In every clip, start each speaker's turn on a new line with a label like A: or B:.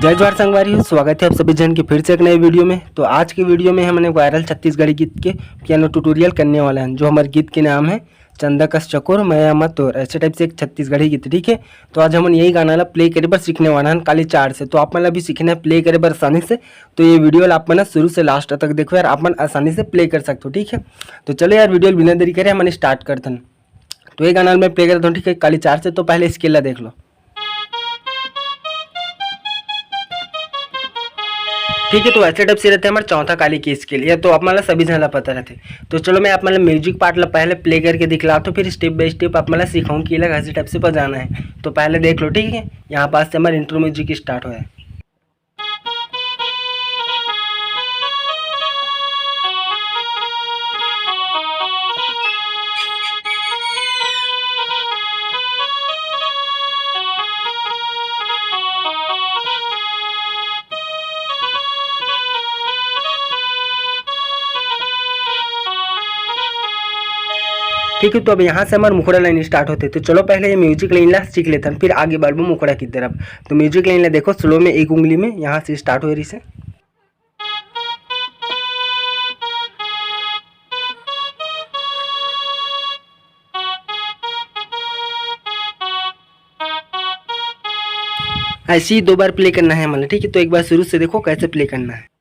A: जय जवाहर संगवारी, स्वागत है आप सभी जन की फिर से एक नए वीडियो में। तो आज की वीडियो में हमने वायरल छत्तीसगढ़ी गीत के पियानो ट्यूटोरियल करने वाला है, जो हमारे गीत के नाम है चंदा कस चकोर मैं मत तोर, ऐसे टाइप से एक छत्तीसगढ़ी गीत। ठीक है, तो आज हम यही गाना ला प्ले करे बर सीखने वाला है खाली 4 से। तो आप मतलब भी सीखना है प्ले करे बर आसानी से। तो ये वीडियो आप ना शुरू से लास्ट तक देखो यार, आप आसानी से प्ले कर सकते हो। ठीक है, तो चलो यार वीडियो बिना देरी करे हमने स्टार्ट करते हैं। तो ये गाना मैं प्ले करता हूँ, ठीक है, खाली 4 से। तो पहले स्केल देख लो। ठीक है, तो ऐसे टाइप से रहते हैं हमारे चौथा काली केस के लिए। तो आप मतलब सभी जन पता रहते। तो चलो मैं आप मतलब म्यूजिक पार्ट ला पहले प्ले करके दिखला, तो फिर स्टेप बाय स्टेप आप मतलब सिखाऊं कि अलग ऐसे टाइप से बजाना है। तो पहले देख लो, ठीक है। यहाँ पास से हमारा इंट्रो म्यूजिक स्टार्ट हुआ है। ठीक है, तो अब यहाँ से हमारा मुखड़ा लाइन स्टार्ट होते हैं। तो चलो पहले ये म्यूजिक लाइन ला सीख लेते हैं, फिर आगे बढ़ो मुखड़ा की तरफ। तो म्यूजिक लाइन ला देखो, स्लो में एक उंगली में यहाँ से स्टार्ट हो रही से। ऐसे ही 2 बार प्ले करना है मतलब। ठीक है, तो एक बार शुरू से देखो कैसे प्ले करना है।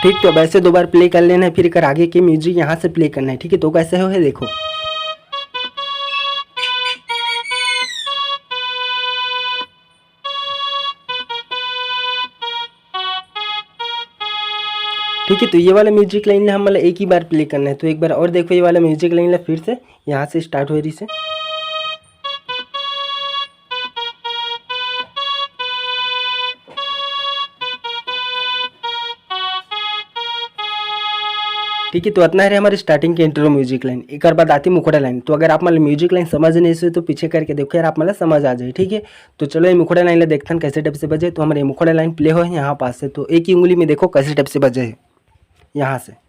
A: ठीक, तो अब ऐसे 2 बार प्ले कर लेना है, फिर कर आगे के म्यूजिक यहाँ से प्ले करना है। ठीक है, तो कैसे हो है देखो। ठीक है, तो ये वाला म्यूजिक लाइन हम मतलब एक ही बार प्ले करना है। तो एक बार और देखो, ये वाला म्यूजिक लाइन फिर से यहाँ से स्टार्ट हो रही से। ठीक है, तो इतना है हमारी स्टार्टिंग के इंट्रो म्यूजिक लाइन। एक बार बाद आती मुखड़ा लाइन। तो अगर आप मतलब म्यूजिक लाइन समझ नहीं से तो पीछे करके देखो यार, आप मतलब समझ आ जाए। ठीक है, तो चलो ये मुखड़ा लाइन देखते हैं कैसे टाइप से बजे। तो हमारे मुखड़ा लाइन प्ले हो यहाँ पास से। तो एक ही उंगली में देखो कैसे टाइप से बजे है यहाँ से।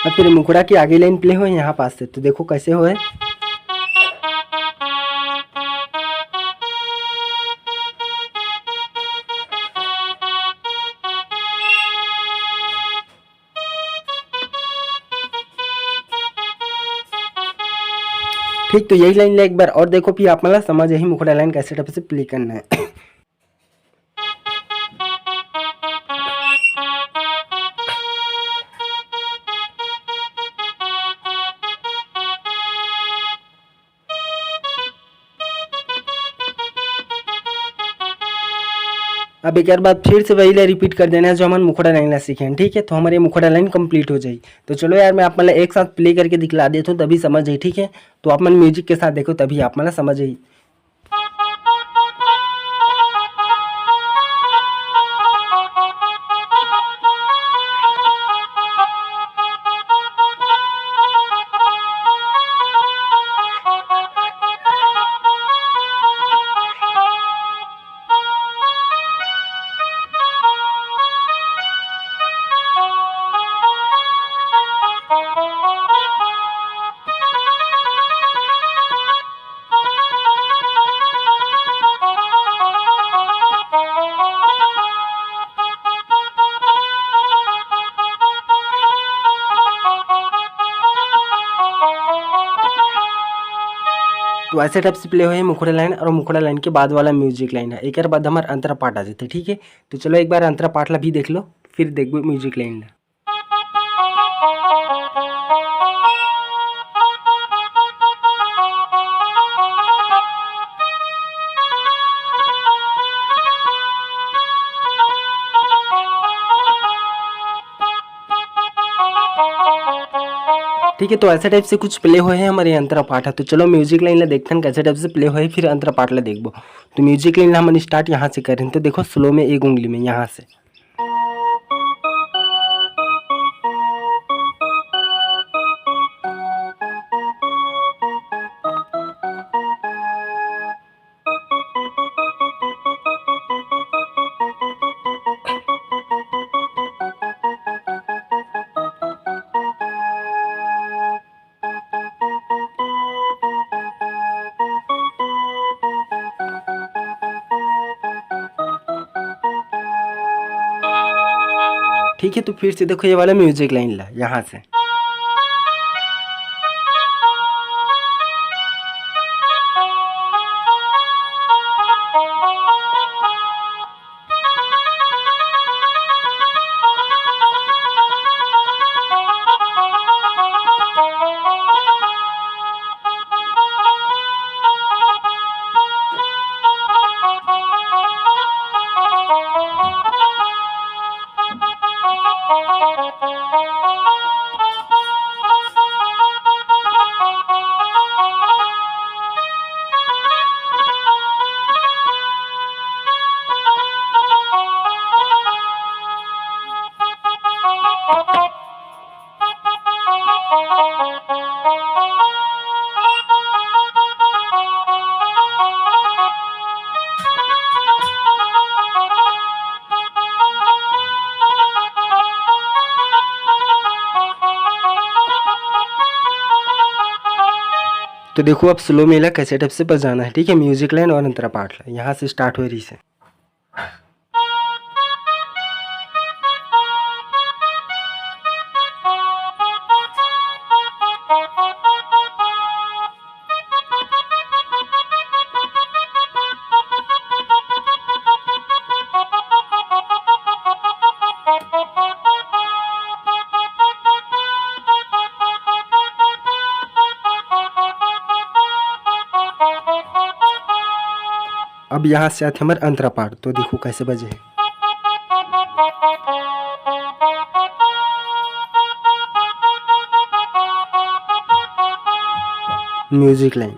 A: अब फिर मुखड़ा की आगे लाइन प्ले हो यहाँ पास से। तो देखो कैसे हो है। ठीक, तो यही लाइन एक बार और देखो, फिर आप मतलब समझ यही मुखड़ा लाइन कैसे टाइप से प्ले करना है। अब एक बार फिर से वही लाइन रिपीट कर देना है जो हम मुखड़ा लाइन सीखे हैं। ठीक है, तो हमारे मुखड़ा लाइन कंप्लीट हो जाएगी। तो चलो यार मैं आप मतलब एक साथ प्ले करके दिखला देता हूँ, तभी समझ आई। ठीक है, तो आप मतलब म्यूजिक के साथ देखो, तभी आप मतलब समझ आई। तो ऐसे टाइप से प्ले हुए हैं मुखड़ा लाइन, और मुखड़ा लाइन के बाद वाला म्यूजिक लाइन है। एक बाद हमारे अंतरा पार्ट आ जाते। ठीक है, तो चलो एक बार अंतरा पार्ट ला भी देख लो, फिर देखो म्यूजिक लाइन ला। ठीक है, तो ऐसे टाइप से कुछ प्ले हुए हैं हमारे अंतरा पाठ है। तो चलो म्यूजिक लाइन ला देखते हैं कैसे टाइप से प्ले हुए, फिर अंतरा पाठ ला देखबो। तो म्यूजिक लाइन ला हम स्टार्ट यहाँ से करें, तो देखो स्लो में एक उंगली में यहाँ से। ठीक है, तो फिर से देखो ये वाला म्यूजिक लाइन ला यहाँ से। तो देखो अब स्लो मेला कैसे टाइप से बजाना है। ठीक है, म्यूजिक लाइन और अंतरा पाठ ला यहाँ से स्टार्ट हो रही से। अब यहाँ से आते हमारे अंतरा पाठ, तो देखो कैसे बजे है। Music line.